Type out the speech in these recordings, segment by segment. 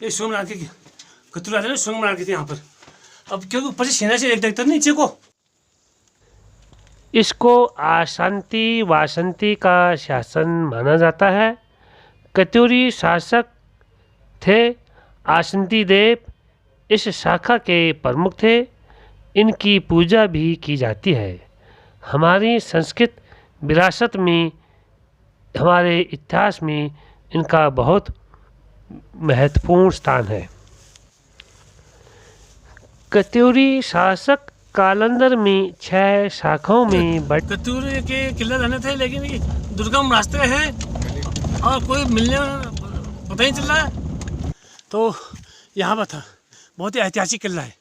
ये सुरंग बना के कत्तू राजा ने सुरंग बना के थी यहाँ पर। अब क्योंकि ऊपर से सेना से देखता नीचे को। इसको आशांति वासंती का शासन माना जाता है। कत्यूरी शासक थे। आशांति देव इस शाखा के प्रमुख थे। इनकी पूजा भी की जाती है। हमारी संस्कृत विरासत में, हमारे इतिहास में इनका बहुत महत्वपूर्ण स्थान है। कत्यूरी शासक कालंदर में 6 शाखाओं में कत्यूर के किले रहने थे, लेकिन ये दुर्गम रास्ते हैं और कोई मिलने पता नहीं चल रहा है। तो यहाँ पर था, बहुत ही ऐतिहासिक किला है।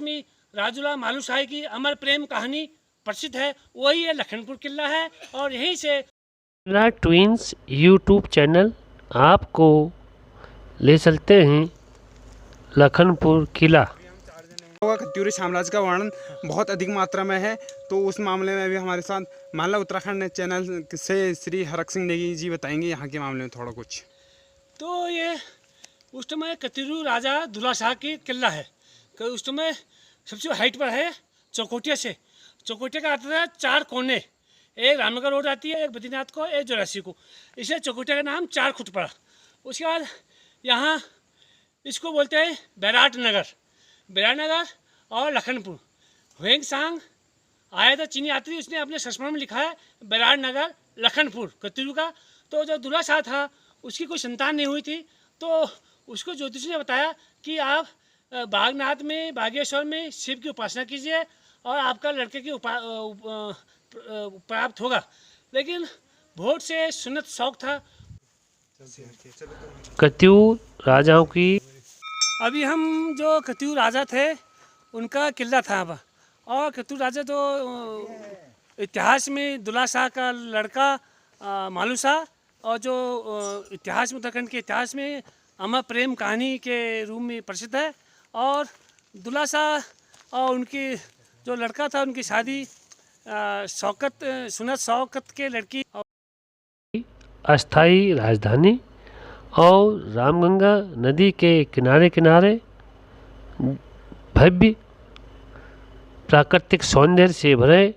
में राजूला मालूशाही की अमर प्रेम कहानी प्रसिद्ध है, वही है लखनपुर किला है। और यहीं से ट्विंस यूट्यूब चैनल आपको ले चलते हैं लखनपुर किला। कत्यूरी साम्राज्य का वर्णन बहुत अधिक मात्रा में है, तो उस मामले में भी हमारे साथ माला उत्तराखंड चैनल से श्री हरक सिंह नेगी जी बताएंगे यहाँ के मामले में थोड़ा कुछ। तो ये उस समय कत्यूरी राजा दुल्ला शाह की किला है। उस समय सबसे हाइट पर है चौकोटिया से। चौकोटिया का आता है 4 कोने, एक रामनगर रोड आती है, एक बद्रीनाथ को, एक चौरासी को। इसलिए चौकोटिया का नाम 4 खुट पड़ा। उसके बाद यहाँ इसको बोलते हैं बैराट नगर। बैराट नगर और लखनपुर। हुएंग सांग आया था चीनी यात्री, उसने अपने संस्मरण में लिखा है बैराट नगर लखनपुर कत्यूरी का। तो जो दुल्ला शाह था उसकी कोई संतान नहीं हुई थी, तो उसको ज्योतिष ने बताया कि आप बागनाथ में, बागेश्वर में शिव की उपासना कीजिए और आपका लड़के की प्राप्त होगा। लेकिन बहुत से सुन्नत शौक था। कत्यूर राजाओं की अभी हम जो कत्यूर राजा थे उनका किला था अब। और कत्यूर राजा तो इतिहास में दुल्ला शाह का लड़का मालू शाह, और जो इतिहास में उत्तराखंड के इतिहास में अमर प्रेम कहानी के रूप में प्रसिद्ध है। और दुल्ला शाह और उनकी जो लड़का था उनकी शादी सुन्नत शौकत के लड़की अस्थाई राजधानी और रामगंगा नदी के किनारे किनारे भव्य प्राकृतिक सौंदर्य से भरे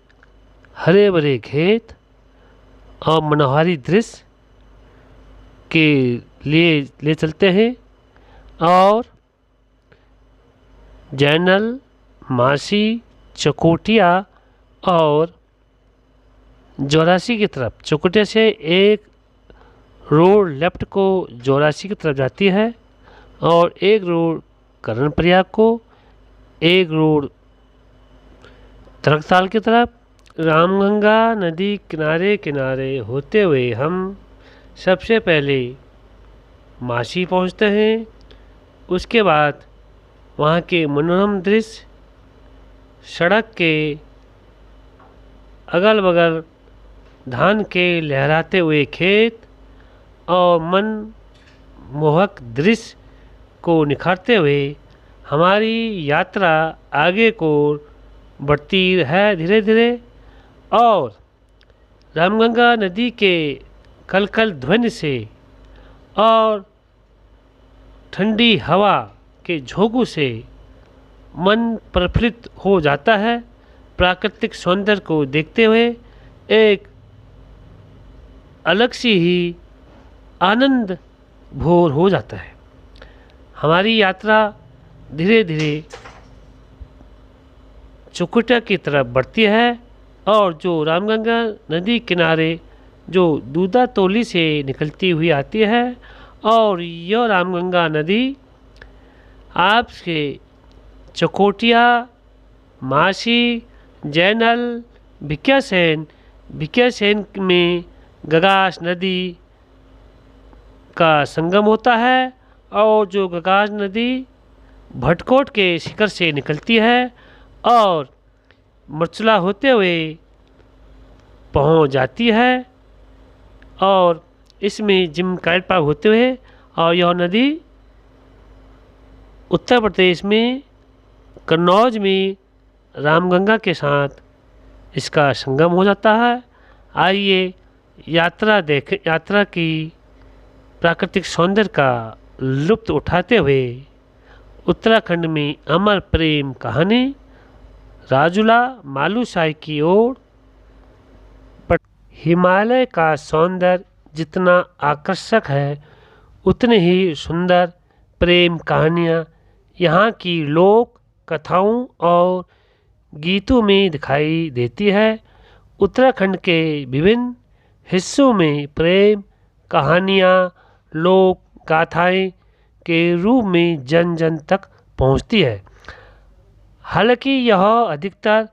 हरे भरे खेत और मनोहारी दृश्य के लिए ले चलते हैं। और जैनल, मासी, चकोटिया और चौरासी की तरफ। चकोटिया से एक रोड लेफ्ट को चौरासी की तरफ जाती है और एक रोड करण प्रयाग को, एक रोड तरकताल की तरफ। रामगंगा नदी किनारे किनारे होते हुए हम सबसे पहले मासी पहुंचते हैं। उसके बाद वहाँ के मनोरम दृश्य, सड़क के अगल बगल धान के लहराते हुए खेत और मन मोहक दृश्य को निखारते हुए हमारी यात्रा आगे को बढ़ती है धीरे धीरे। और रामगंगा नदी के कलकल ध्वनि से और ठंडी हवा के झोंकों से मन प्रफुल्लित हो जाता है। प्राकृतिक सौंदर्य को देखते हुए एक अलग सी ही आनंद भोर हो जाता है। हमारी यात्रा धीरे धीरे चकोटिया की तरफ बढ़ती है और जो रामगंगा नदी किनारे जो दूधा तोली से निकलती हुई आती है। और यह रामगंगा नदी आपके चकोटिया, मासी, जैनल, भिकियासैन में गगास नदी का संगम होता है। और जो गगास नदी भटकोट के शिखर से निकलती है और मरचला होते हुए पहुंच जाती है और इसमें जिम काइट पार होते हुए। और यह नदी उत्तर प्रदेश में कन्नौज में रामगंगा के साथ इसका संगम हो जाता है। आइए यात्रा की प्राकृतिक सौंदर्य का लुत्फ उठाते हुए उत्तराखंड में अमर प्रेम कहानी राजूला मालूशाही की ओर। हिमालय का सौंदर्य जितना आकर्षक है, उतनी ही सुंदर प्रेम कहानियाँ यहाँ की लोक कथाओं और गीतों में दिखाई देती है। उत्तराखंड के विभिन्न हिस्सों में प्रेम कहानियाँ लोक गाथाएँ के रूप में जन जन तक पहुँचती है। हालांकि यह अधिकतर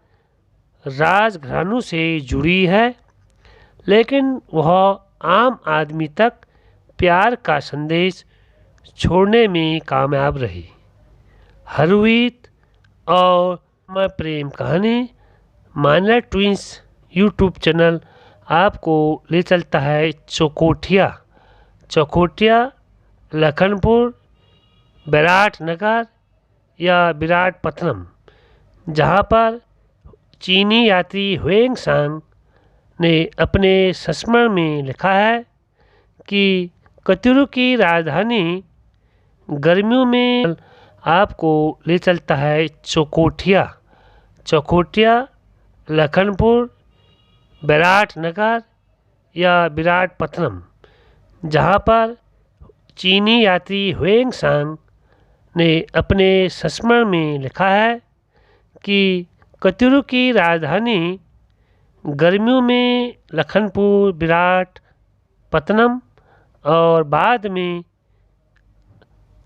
राजघरानों से जुड़ी है, लेकिन वह आम आदमी तक प्यार का संदेश छोड़ने में कामयाब रही। हरवीत और मैं प्रेम कहानी माइनर ट्विंस यूट्यूब चैनल आपको ले चलता है चौकोटिया लखनपुर विराटनगर या विराटपत्तनम, जहाँ पर चीनी यात्री हुएंगसांग ने अपने संस्मरण में लिखा है कि कतिरू की राजधानी गर्मियों में आपको ले चलता है चौकोटिया लखनपुर विराटनगर या विराटपत्तनम, जहाँ पर चीनी यात्री हुएंगसांग ने अपने संस्मरण में लिखा है कि कतिरू की राजधानी गर्मियों में लखनपुर विराटपत्तनम और बाद में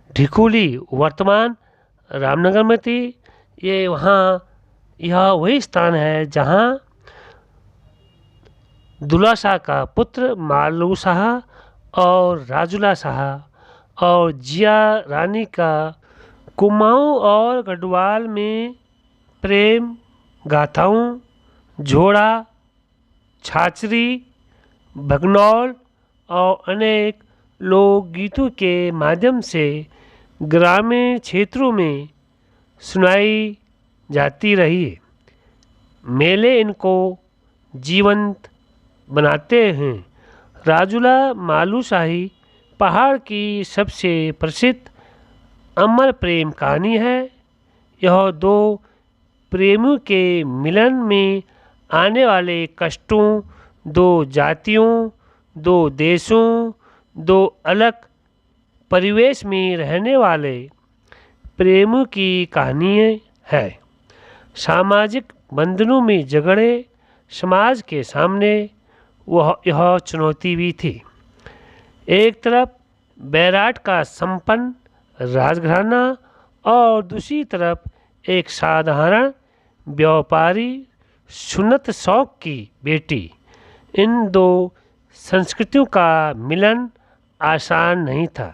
ढिकोली वर्तमान रामनगर में थी। यह वही स्थान है जहाँ दुल्ला शाह का पुत्र मालू शाह और राजूला शाह और जिया रानी का कुमाऊं और गढ़वाल में प्रेम गाथाओं, झोड़ा, छाछरी, भगनौल और अनेक लोकगीतों के माध्यम से ग्रामीण क्षेत्रों में सुनाई जाती रही है। मेले इनको जीवंत बनाते हैं। राजूला मालूशाही पहाड़ की सबसे प्रसिद्ध अमर प्रेम कहानी है। यह दो प्रेमियों के मिलन में आने वाले कष्टों, दो जातियों, दो देशों, दो अलग परिवेश में रहने वाले प्रेमियों की कहानी है। सामाजिक बंधनों में झगड़े समाज के सामने यह चुनौती भी थी। एक तरफ बैराट का संपन्न राजघराना और दूसरी तरफ एक साधारण व्यापारी सुन्नत शौक की बेटी। इन दो संस्कृतियों का मिलन आसान नहीं था,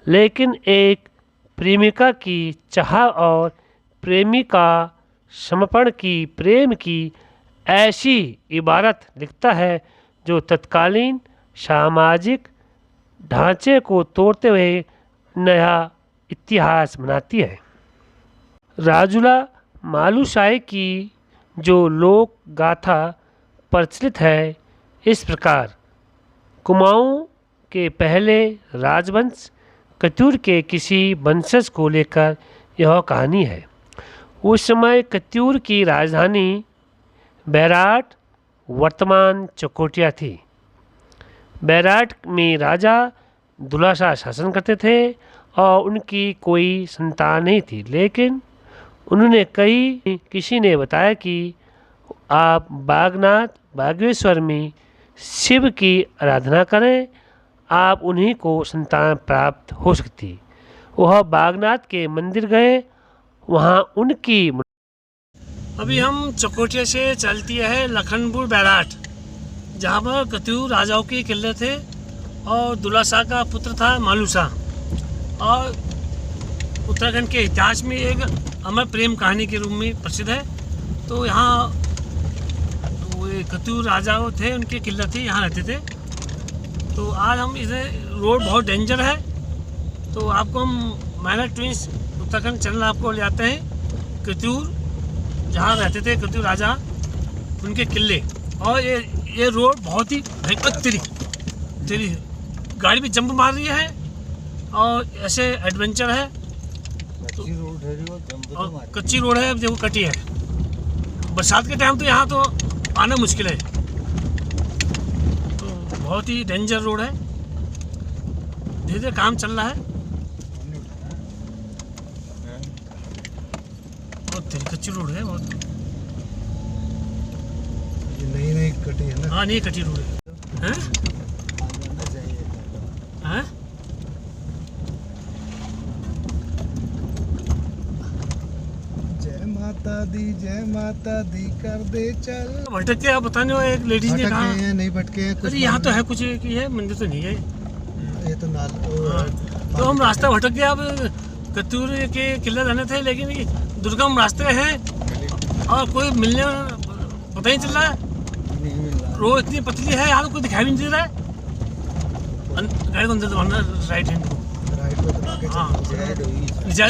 लेकिन एक प्रेमिका की चाह और प्रेमी का समर्पण की प्रेम की ऐसी इबारत लिखता है जो तत्कालीन सामाजिक ढांचे को तोड़ते हुए नया इतिहास बनाती है। राजूला मालूशाही की जो लोक गाथा प्रचलित है इस प्रकार। कुमाऊं के पहले राजवंश कतियूर के किसी वंशज को लेकर यह कहानी है। उस समय कतियूर की राजधानी बैराट वर्तमान चौकोटिया थी। बैराट में राजा दुल्ला शाह शासन करते थे और उनकी कोई संतान नहीं थी, लेकिन उन्होंने किसी ने बताया कि आप बागनाथ बागेश्वर में शिव की आराधना करें, आप उन्हीं को संतान प्राप्त हो सकती। वह बागनाथ के मंदिर गए, वहाँ उनकी। अभी हम चौकोटिया से चलती है लखनपुर बैराट, जहाँ पर कतियूर राजाओं के किले थे और दुल्ला शाह का पुत्र था मालू शाह। और उत्तराखंड के इतिहास में एक अमर प्रेम कहानी के रूप में प्रसिद्ध है। तो यहाँ वो कतियूर राजाओं थे, उनके किले थे, यहाँ रहते थे। तो आज हम इसे रोड बहुत डेंजर है, तो आपको हम माइनर ट्विंस उत्तराखंड चैनल आपको ले आते हैं कतियूर, जहाँ रहते थे कतियूर राजा, उनके किले। और ये रोड बहुत ही भयंकर तेरी गाड़ी भी जंप मार रही है और ऐसे एडवेंचर है। कच्ची रोड है जो जंप तो और मारे। कच्ची रोड है, देखो कटी है। बरसात के टाइम तो यहाँ तो आना मुश्किल है, तो बहुत ही डेंजर रोड है। धीरे धीरे काम चल रहा है। बहुत कच्ची रोड है बहुत। ये नई नई कटी है ना। हाँ नहीं कच्ची रोड है। हैं? जाना चाहिए। हैं? जय माता दी कर दे चल। भटक के आप बताने हो, एक लेडीज ने कहा भटके हैं नहीं भटके हैं कुछ। अरे यहाँ तो है कुछ की है, मंदिर तो नहीं है। ये तो नाल हाँ, तो हम रास्ता भटक गए। अब कत्यूर के किले रहने थे, लेकिन ये दुर्गम रास्ते हैं और कोई मिलने पता ही नहीं चल रहा है। नहीं मिल रहा। रोड इतनी पतली है, यहाँ तो कोई दिखाई भी नहीं दे रहा है। गाड़ी को अंदर दबाना, राइट हैंड को। राइट को दबा के हाँ। चल।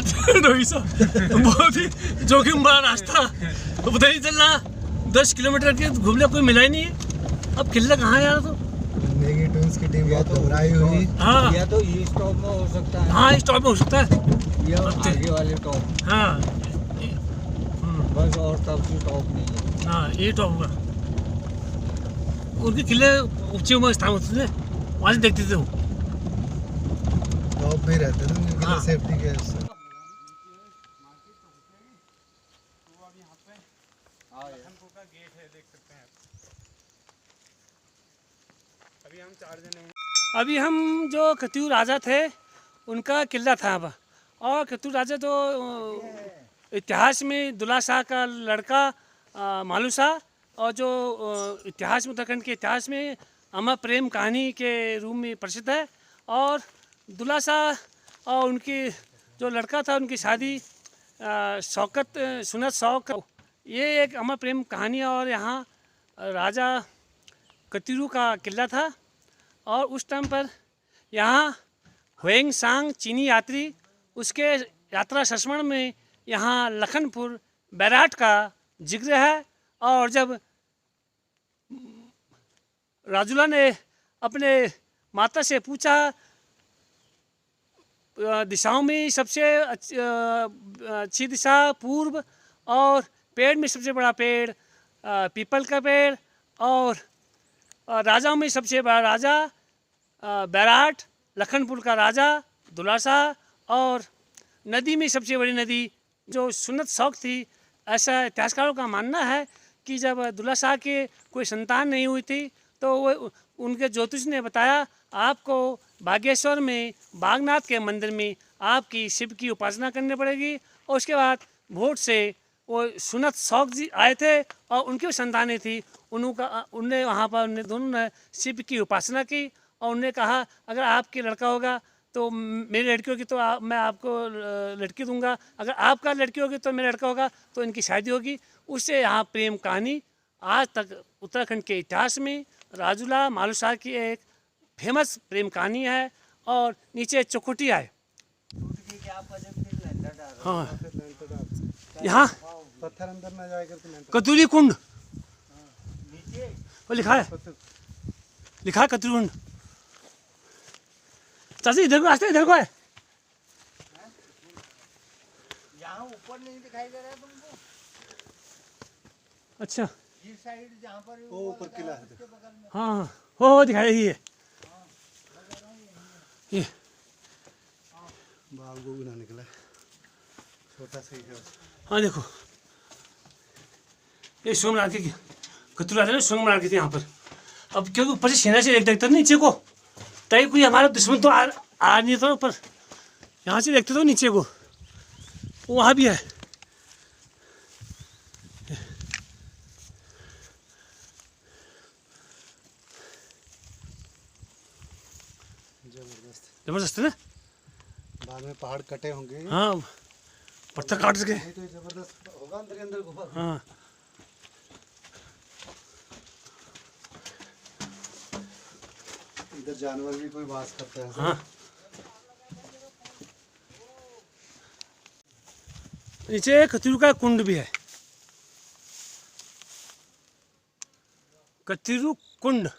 बहुत ही जोखिम भरा रास्ता, तो पता ही नहीं चल रहा। 10 किलोमीटर के घूमने कोई मिला ही नहीं है। अब किला कहाँ है यार? तो नेगी ट्विंस की टीम बहुत घबराई हुई। हाँ या तो ये स्टॉप में हो सकता है, हाँ, स्टॉप में हो सकता है। या अब आगे वाले टॉप, हाँ बस और तब से टॉप नहीं है। हाँ, ये टॉप होगा। उनके किले ऊंचे ऊंचे स्थान होते थे, वहाँ से देखते थे वो। टॉप पे रहते थे उनके हाँ। लिए सेफ्टी के उससे। गेट है, देख सकते हैं। अभी हम 4 जने हैं। अभी हम जो कत्यूर राजा थे उनका किला था अब। और कत्यूर राजा तो इतिहास में दुल्ला शाह का लड़का मालू शाह, और जो इतिहास में उत्तराखंड के इतिहास में अमर प्रेम कहानी के रूप में प्रसिद्ध है। और दुल्ला शाह और उनकी जो लड़का था उनकी शादी शौकत सुनत शौक, ये एक अमर प्रेम कहानी है। और यहाँ राजा कतिरू का किला था। और उस टाइम पर यहाँ हुएंग सांग चीनी यात्री, उसके यात्रा संस्मरण में यहाँ लखनपुर बैराट का जिक्र है। और जब राजुला ने अपने माता से पूछा दिशाओं में सबसे अच्छी दिशा पूर्व, और पेड़ में सबसे बड़ा पेड़ पीपल का पेड़, और राजाओं में सबसे बड़ा राजा बैराट, लखनपुर का राजा दुल्ला शाह, और नदी में सबसे बड़ी नदी जो सुन्नत शौक थी। ऐसा इतिहासकारों का मानना है कि जब दुल्ला शाह के कोई संतान नहीं हुई थी तो वो उनके ज्योतिष ने बताया आपको बागेश्वर में बागनाथ के मंदिर में आपकी शिव की उपासना करनी पड़ेगी। और उसके बाद भोट से वो सुन्नत शौक जी आए थे और उनकी संतानें थी। उनने वहाँ पर उन्हें दोनों ने शिव की उपासना की। और उन्होंने कहा अगर आपके लड़का होगा तो मेरी लड़की होगी तो मैं आपको लड़की दूंगा, अगर आपका लड़की होगी तो मेरा लड़का होगा तो इनकी शादी होगी। उससे यहाँ प्रेम कहानी आज तक उत्तराखंड के इतिहास में राजुला मालू शाह की एक फेमस प्रेम कहानी है। और नीचे चौखुटिया है। हाँ, यहाँ पत्थर अंदर ना जाए करके कतूरी कुंड वो लिखा है, कतूरी कुंड। चाची इधर को रास्ते इधर को है। यहाँ ऊपर नहीं दिखाई दे रहा है तुमको? अच्छा, ये साइड जहाँ पर वो ऊपर किला है। हाँ हो दिखाई ये ये बाग वो भी ना निकला, छोटा सा ही है। हाँ देखो ये सोमनाथ की कतूरा था ना, सोमनाथ की थी यहाँ पर। अब क्योंकि ऊपर से सेना से देखते नीचे को, तय कोई हमारा दुश्मन तो आ नहीं था ऊपर, यहाँ से देखते तो नीचे को वहाँ भी है। जबरदस्त है ना। बाद में पहाड़ कटे होंगे। हाँ, पत्थर काट सके। नहीं तो जबरदस्त होगा अंदर ही अंदर गुफा। हाँ, इधर जानवर भी कोई वास करता है। हाँ, नीचे कतिरू का कुंड भी है, कतिरू कुंड।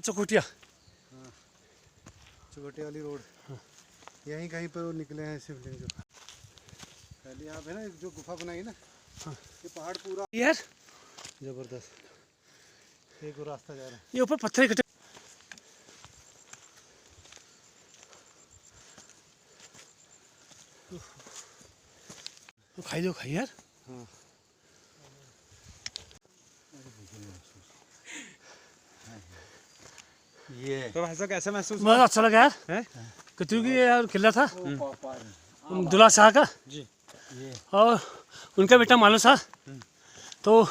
चकोटिया। चकोटी वाली रोड यहीं कहीं पर वो निकले हैं शिवलिंग जो पहले यहाँ पे ना एक जो गुफा बनाई ना, ये पहाड़ पूरा यार जबरदस्त एक और रास्ता जा रहा है। ये ऊपर पत्थर इकट्ठे। खाई दो खाई यार। ये तो ऐसा कैसा महसूस बहुत अच्छा लगा यार। है? कतरू की यार किला था दुल्ला शाह का जी और उनका बेटा मालो शाह तो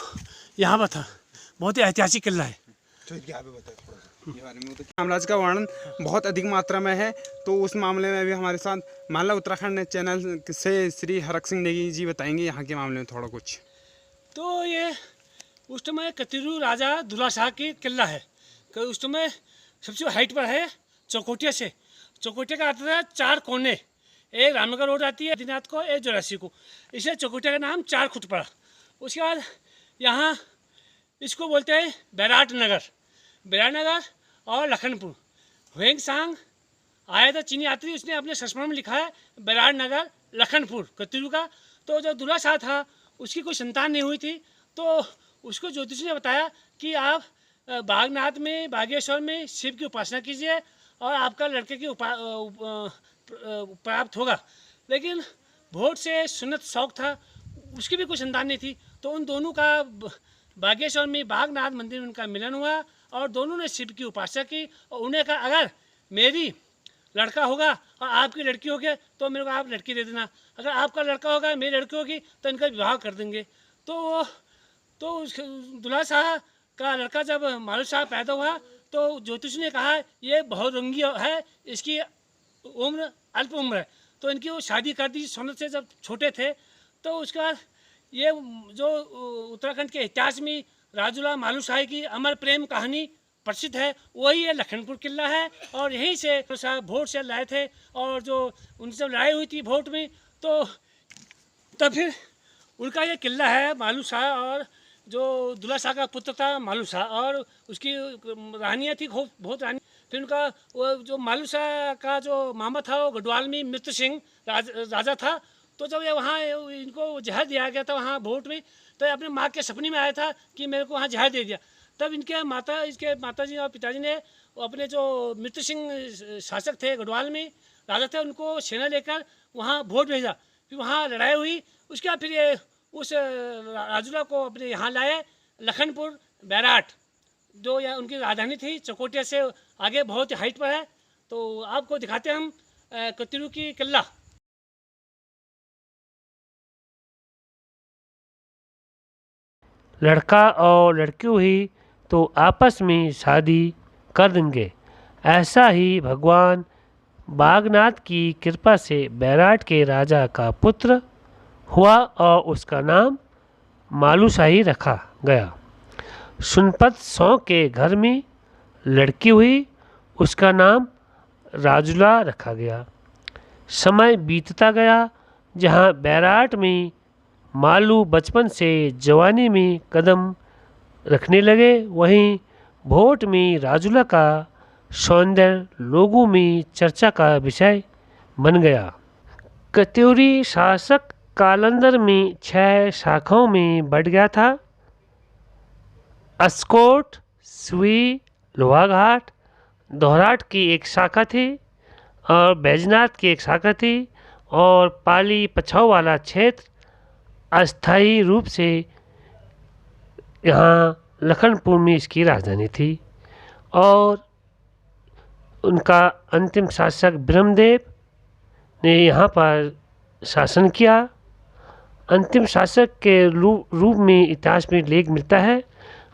यहाँ पर था। बहुत ही ऐतिहासिक किला है। साम्राज्य का वर्णन बहुत अधिक मात्रा में है, तो उस मामले में भी हमारे साथ माला उत्तराखंड चैनल से श्री हरक सिंह नेगी जी बताएंगे यहाँ के मामले में थोड़ा कुछ। तो ये उस समय कतिरू राजा दुल्ला शाह की किला है। उस समय सबसे हाइट पर है चौकोटिया से। चौकोटिया का आता है 4 कोने, एक रामनगर रोड आती है दिनाथ को, एक चौरासी को, इसलिए चौकोटिया का नाम 4 खुट पड़ा। उसके बाद यहाँ इसको बोलते हैं बैराट नगर, बैराट नगर और लखनपुर। हुएंग सांग आया था चीनी यात्री, उसने अपने संस्मरण में लिखा है बैराट नगर लखनपुर कतिरू का। तो जो दुल्ला शाह था उसकी कोई संतान नहीं हुई थी, तो उसको ज्योतिष ने बताया कि आप बागनाथ में बागेश्वर में शिव की उपासना कीजिए और आपका लड़के की प्राप्त होगा। लेकिन भोट से सुन्नत शौक था, उसकी भी कोई संतान नहीं थी, तो उन दोनों का बागेश्वर में बागनाथ मंदिर में उनका मिलन हुआ और दोनों ने शिव की उपासना की और उन्हें कहा अगर मेरी लड़का होगा और आपकी लड़की होगी तो मेरे को आप लड़की दे देना, अगर आपका लड़का होगा मेरी लड़की होगी तो इनका विवाह कर देंगे। तो दुल्हा शाह का लड़का जब मालू शाह पैदा हुआ तो ज्योतिष ने कहा ये बहुत रंगी है, इसकी उम्र अल्प उम्र है, तो इनकी वो शादी कर दी सुन्नत से जब छोटे थे। तो उसके बाद ये जो उत्तराखंड के इतिहास में राजूला मालू शाही की अमर प्रेम कहानी प्रसिद्ध है, वही ये लखनपुर किला है और यहीं से भोट से लाए थे। और जो उनसे लड़ाई हुई थी भोट में तो तब फिर उनका ये किला है मालू शाह, और जो दुल्ला शाह का पुत्र था मालू शाह और उसकी रानियाँ थी बहुत रानी। फिर उनका वो जो मालू शाह का जो मामा था वो गढ़वाल में मृत्यु सिंह राजा था। तो जब ये वहाँ इनको जहर दिया गया था वहाँ भोट में, तो अपने माँ के सपने में आया था कि मेरे को वहाँ जहर दे दिया। तब इसके माताजी और पिताजी ने अपने जो मृत्यु सिंह शासक थे गढ़वाल में राजा थे उनको सेना लेकर वहाँ भोट भेजा। फिर वहाँ लड़ाई हुई, उसके बाद फिर ये उस राजूला को अपने यहाँ लाए लखनपुर बैराट, जो यहाँ उनकी राजधानी थी। चकोटिया से आगे बहुत हाइट पर है। तो आपको दिखाते हैं हम कतिरू की किला। लड़का और लड़की हुई तो आपस में शादी कर देंगे। ऐसा ही भगवान बागनाथ की कृपा से बैराट के राजा का पुत्र हुआ और उसका नाम मालूशाही रखा गया। सुनपत सौ के घर में लड़की हुई, उसका नाम राजूला रखा गया। समय बीतता गया, जहाँ बैराट में मालू बचपन से जवानी में कदम रखने लगे, वहीं भोट में राजूला का सौंदर्य लोगों में चर्चा का विषय बन गया। कत्यूरी शासक कालंदर में 6 शाखाओं में बढ़ गया था। अस्कोट, सुई, लोहाघाट, दोहराट की एक शाखा थी और बैजनाथ की एक शाखा थी और पाली पछाऊ वाला क्षेत्र अस्थायी रूप से यहाँ लखनपुर में इसकी राजधानी थी। और उनका अंतिम शासक ब्रह्मदेव ने यहाँ पर शासन किया। अंतिम शासक के रूप में इतिहास में लेख मिलता है।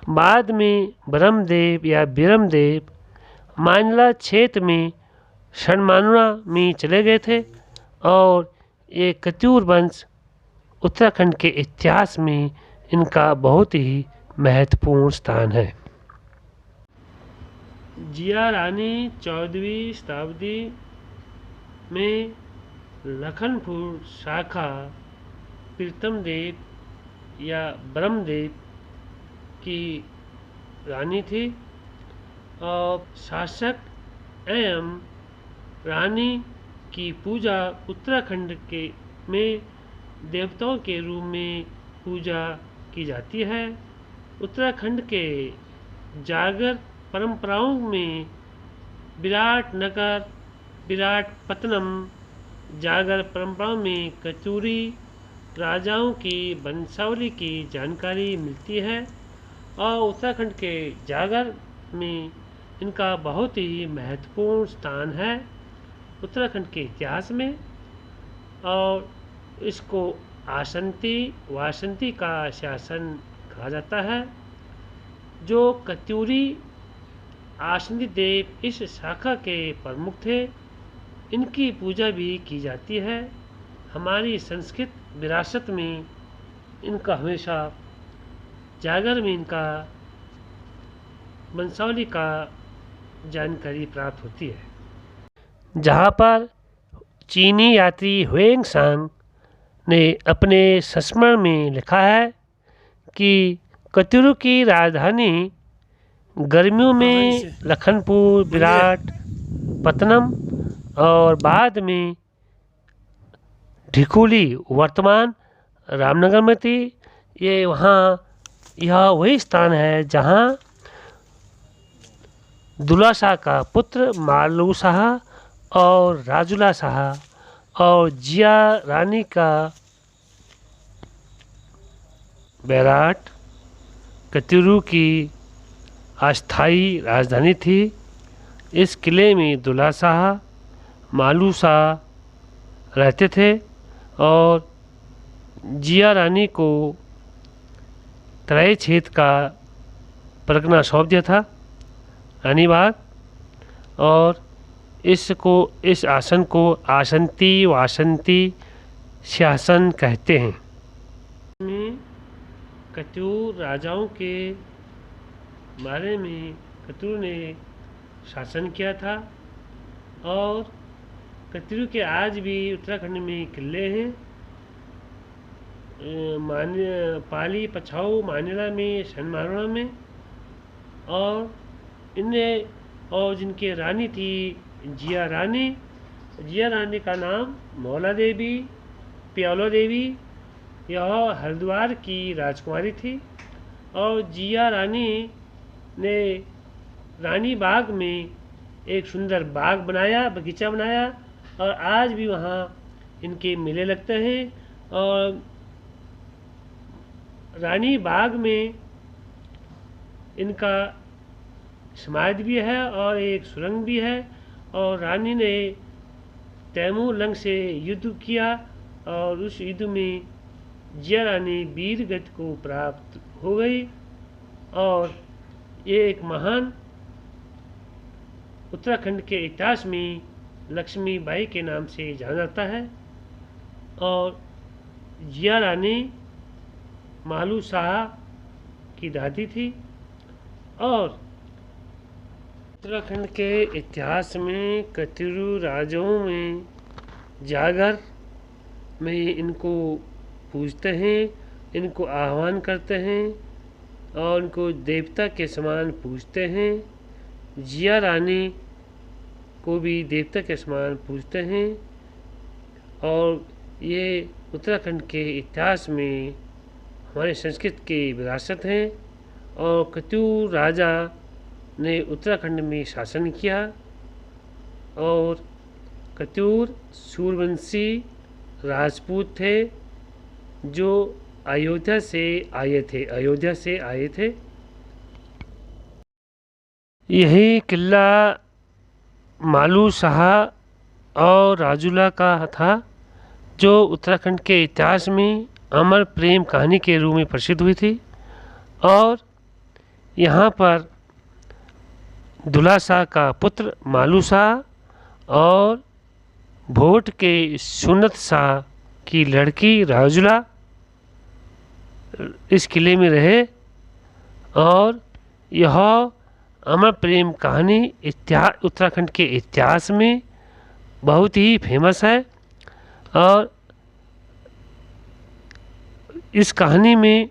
बाद में ब्रह्मदेव या बिरमदेव मानला क्षेत्र में शर्मानुरा में चले गए थे और ये कत्यूर वंश उत्तराखंड के इतिहास में इनका बहुत ही महत्वपूर्ण स्थान है। जिया रानी 14वीं शताब्दी में लखनपुर शाखा प्रीतम देव या ब्रह्मदेव की रानी थी। और शासक एवं रानी की पूजा उत्तराखंड के में देवताओं के रूप में पूजा की जाती है। उत्तराखंड के जागर परंपराओं में विराटनगर, विराटपत्तनम जागर परंपराओं में कत्यूरी राजाओं की वंशावली की जानकारी मिलती है और उत्तराखंड के जागर में इनका बहुत ही महत्वपूर्ण स्थान है उत्तराखंड के इतिहास में। और इसको आसंती वासंती का शासन कहा जाता है। जो कत्यूरी आसंती देव इस शाखा के प्रमुख थे, इनकी पूजा भी की जाती है। हमारी संस्कृत विरासत में इनका हमेशा जागर में इनका वंशावली का जानकारी प्राप्त होती है। जहाँ पर चीनी यात्री हुएंगसांग ने अपने संस्मरण में लिखा है कि कत्यूरू की राजधानी गर्मियों में लखनपुर, विराटपत्तनम और बाद में ढिकुली वर्तमान रामनगर में थी। यह वही स्थान है जहाँ दुल्ला शाह का पुत्र मालू शाह और राजुला शाह और जिया रानी का बैराट कत्यूरू की अस्थायी राजधानी थी। इस किले में दुल्ला शाह, मालू शाह रहते थे और जिया रानी को तराई क्षेत्र का परगना सौंप दिया था, रानीबाग। और इस आसन को आसंती वासंती शासन कहते हैं। में कत्यूर राजाओं के बारे में कत्यूर ने शासन किया था और कत्यूर के आज भी उत्तराखंड में किले हैं। पाली, पछाऊ, मानेला में, सनमारवा में। और जिनके रानी थी जिया रानी का नाम मौला देवी, प्यालो देवी, यह हरिद्वार की राजकुमारी थी। और जिया रानी ने रानी बाग में एक सुंदर बगीचा बनाया और आज भी वहाँ इनके मेले लगते हैं। और रानी बाग में इनका समाधि भी है और एक सुरंग भी है। और रानी ने तैमूर लंग से युद्ध किया और उस युद्ध में जिया रानी वीर गति को प्राप्त हो गई और ये एक महान उत्तराखंड के इतिहास में लक्ष्मीबाई के नाम से जाना जाता है। और जिया रानी मालू शाह की दादी थी। और उत्तराखंड के इतिहास में कत्यूरू राजाओं में जागर में इनको पूजते हैं, इनको आह्वान करते हैं और इनको देवता के समान पूजते हैं। जिया रानी को भी देवता के समान पूजते हैं। और ये उत्तराखंड के इतिहास में हमारे संस्कृत की विरासत है। और कत्यूर राजा ने उत्तराखंड में शासन किया और कत्यूर सूर्यवंशी राजपूत थे जो अयोध्या से आए थे। यही किला मालू शाह और राजुला का था जो उत्तराखंड के इतिहास में अमर प्रेम कहानी के रूप में प्रसिद्ध हुई थी। और यहाँ पर दुल्ला शाह का पुत्र मालू शाह और भोट के सुन्नत शाह की लड़की राजुला इस किले में रहे। और यह अमर प्रेम कहानी उत्तराखंड के इतिहास में बहुत ही फेमस है। और इस कहानी में